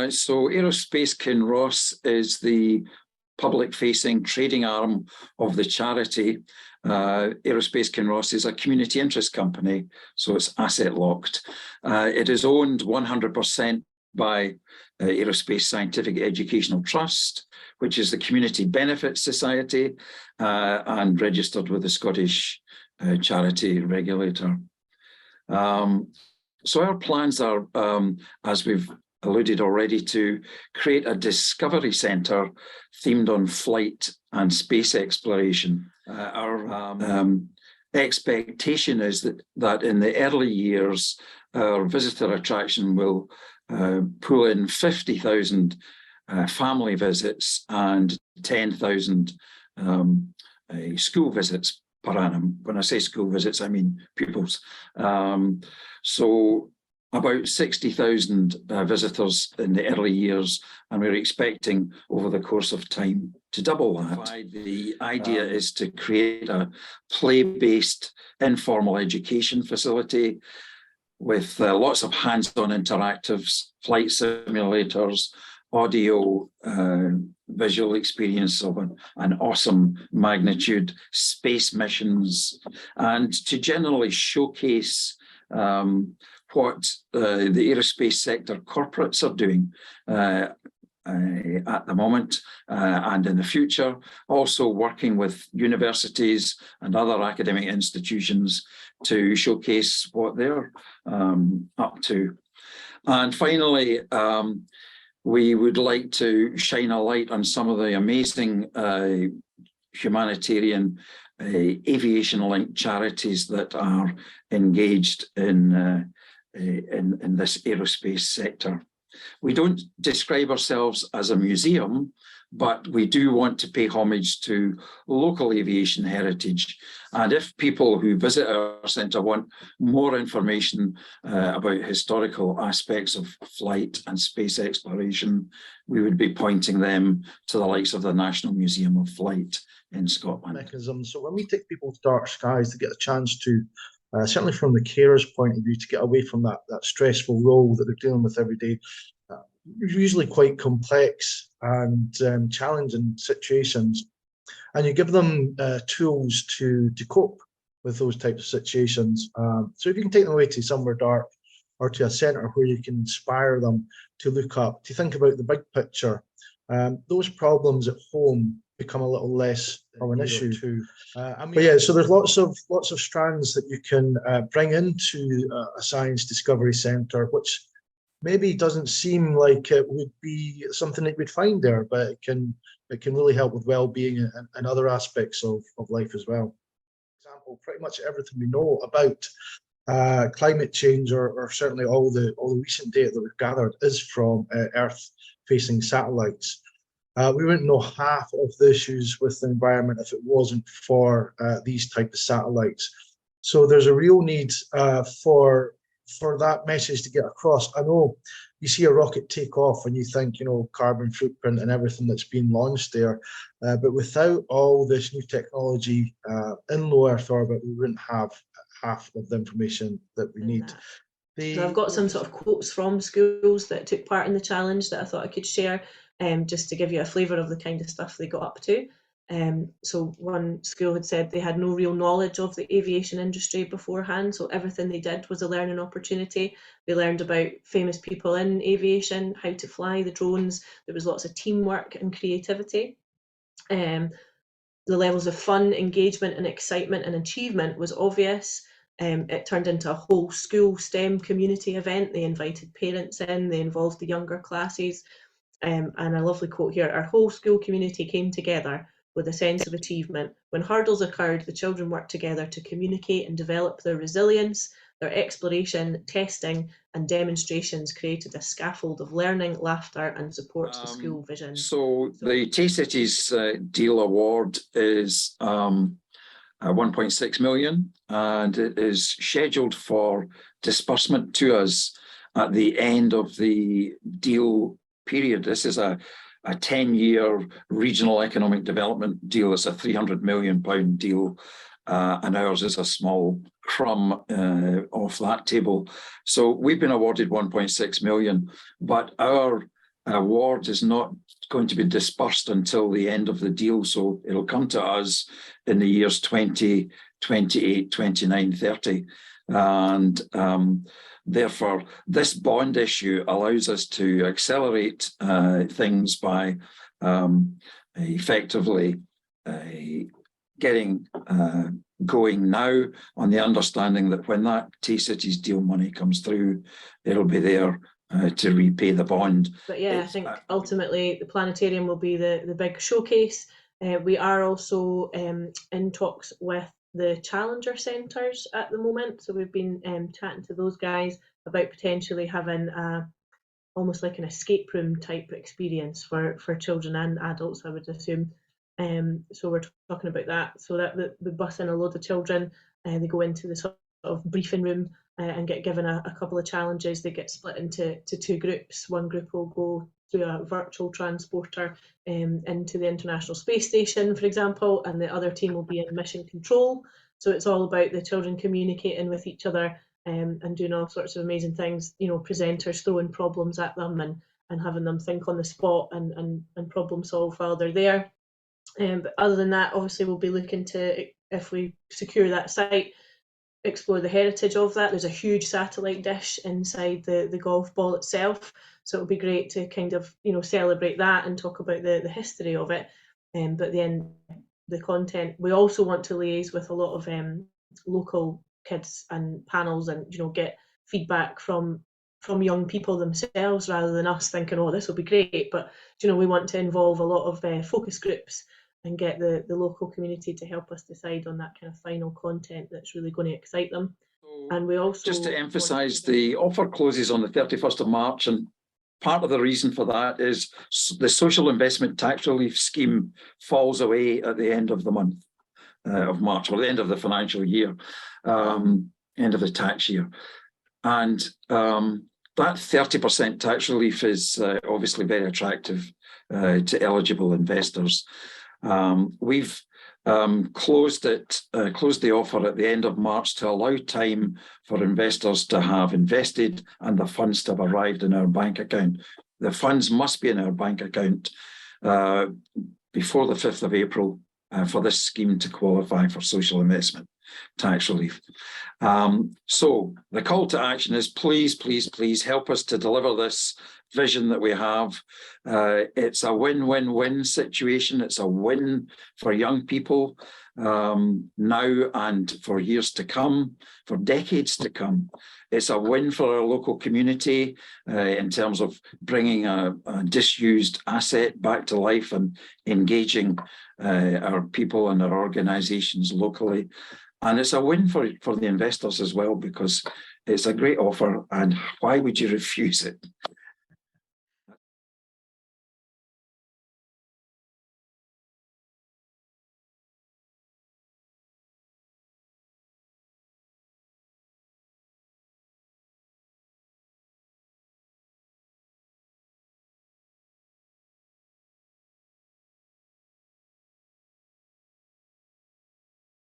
So Aero Space Kinross is the public-facing trading arm of the charity. Aero Space Kinross is a community interest company, so it's asset locked. It is owned 100% by Aerospace Scientific Educational Trust, which is the Community Benefit Society, and registered with the Scottish charity regulator. So our plans are, as we've alluded already, to create a discovery centre themed on flight and space exploration. Our expectation is that in the early years, our visitor attraction will pull in 50,000 family visits and 10,000 school visits per annum. When I say school visits, I mean pupils. So about 60,000 visitors in the early years, and we're expecting over the course of time to double that. The idea is to create a play-based informal education facility with lots of hands-on interactives, flight simulators, audio, visual experience of an awesome magnitude, space missions, and to generally showcase what the aerospace sector corporates are doing at the moment and in the future, also working with universities and other academic institutions to showcase what they're up to. And finally, we would like to shine a light on some of the amazing humanitarian aviation-linked charities that are engaged in this aerospace sector. We don't describe ourselves as a museum, but we do want to pay homage to local aviation heritage. And if people who visit our centre want more information about historical aspects of flight and space exploration, we would be pointing them to the likes of the National Museum of Flight in Scotland. Mechanism. So when we take people to dark skies to get a chance to, certainly from the carer's point of view, to get away from that stressful role that they're dealing with every day, usually quite complex and challenging situations, and you give them tools to cope with those types of situations. So if you can take them away to somewhere dark or to a centre where you can inspire them to look up, to think about the big picture, those problems at home become a little less of an issue too. But yeah, so there's lots of strands that you can bring into a science discovery centre, which maybe doesn't seem like it would be something that we'd find there, but it can really help with well-being and other aspects of life as well. For example, pretty much everything we know about climate change, or certainly all the recent data that we've gathered, is from Earth-facing satellites. We wouldn't know half of the issues with the environment if it wasn't for these type of satellites. So there's a real need for that message to get across. I know you see a rocket take off and you think, carbon footprint and everything that's been launched there, but without all this new technology in low Earth orbit, we wouldn't have half of the information that we need. So I've got some sort of quotes from schools that took part in the challenge that I thought I could share, just to give you a flavour of the kind of stuff they got up to. So one school had said they had no real knowledge of the aviation industry beforehand, so everything they did was a learning opportunity. They learned about famous people in aviation, how to fly the drones. There was lots of teamwork and creativity. The levels of fun, engagement and excitement and achievement was obvious. It turned into a whole school STEM community event. They invited parents in, they involved the younger classes. And a lovely quote here: "Our whole school community came together with a sense of achievement. When hurdles occurred, the children worked together to communicate and develop their resilience. Their exploration, testing and demonstrations created a scaffold of learning, laughter and supports the school vision." So the Tay-Cities Deal Award is 1.6 million, and it is scheduled for disbursement to us at the end of the deal period. This is a 10-year regional economic development deal. It's a £300 million deal, and ours is a small crumb off that table. So we've been awarded 1.6 million, but our award is not going to be dispersed until the end of the deal. So it'll come to us in the years 20, 28, 29, 30. And therefore, this bond issue allows us to accelerate things by effectively getting going now, on the understanding that when that T-Cities deal money comes through, it'll be there to repay the bond. But yeah, I think ultimately the planetarium will be the big showcase. We are also in talks with the Challenger Centres at the moment. So we've been chatting to those guys about potentially having almost like an escape room type experience for children and adults, I would assume. So we're talking about that. So that we bus in a load of children and they go into the sort of briefing room and get given a couple of challenges. They get split into two groups. One group will go through a virtual transporter into the International Space Station, for example, and the other team will be in mission control. So it's all about the children communicating with each other and doing all sorts of amazing things, you know, presenters throwing problems at them and having them think on the spot and problem solve while they're there. But other than that, obviously we'll be looking to, if we secure that site, explore the heritage of that. There's a huge satellite dish inside the golf ball itself, so it'll be great to kind of, you know, celebrate that and talk about the history of it. But then the content, we also want to liaise with a lot of local kids and panels, and, you know, get feedback from young people themselves rather than us thinking, oh, this will be great. But, you know, we want to involve a lot of focus groups and get the local community to help us decide on that kind of final content that's really going to excite them. And we also, just to emphasise, the offer closes on the 31st of March, and part of the reason for that is the social investment tax relief scheme falls away at the end of the month of March, or the end of the financial year, end of the tax year. And that 30% tax relief is obviously very attractive to eligible investors. We've closed the offer at the end of March to allow time for investors to have invested and the funds to have arrived in our bank account. The funds must be in our bank account before the 5th of April for this scheme to qualify for social investment tax relief. So the call to action is please, please, please help us to deliver this vision that we have. It's a win-win-win situation. It's a win for young people now and for years to come, for decades to come. It's a win for our local community in terms of bringing a disused asset back to life and engaging our people and our organisations locally. And it's a win for the investors as well, because it's a great offer, and why would you refuse it?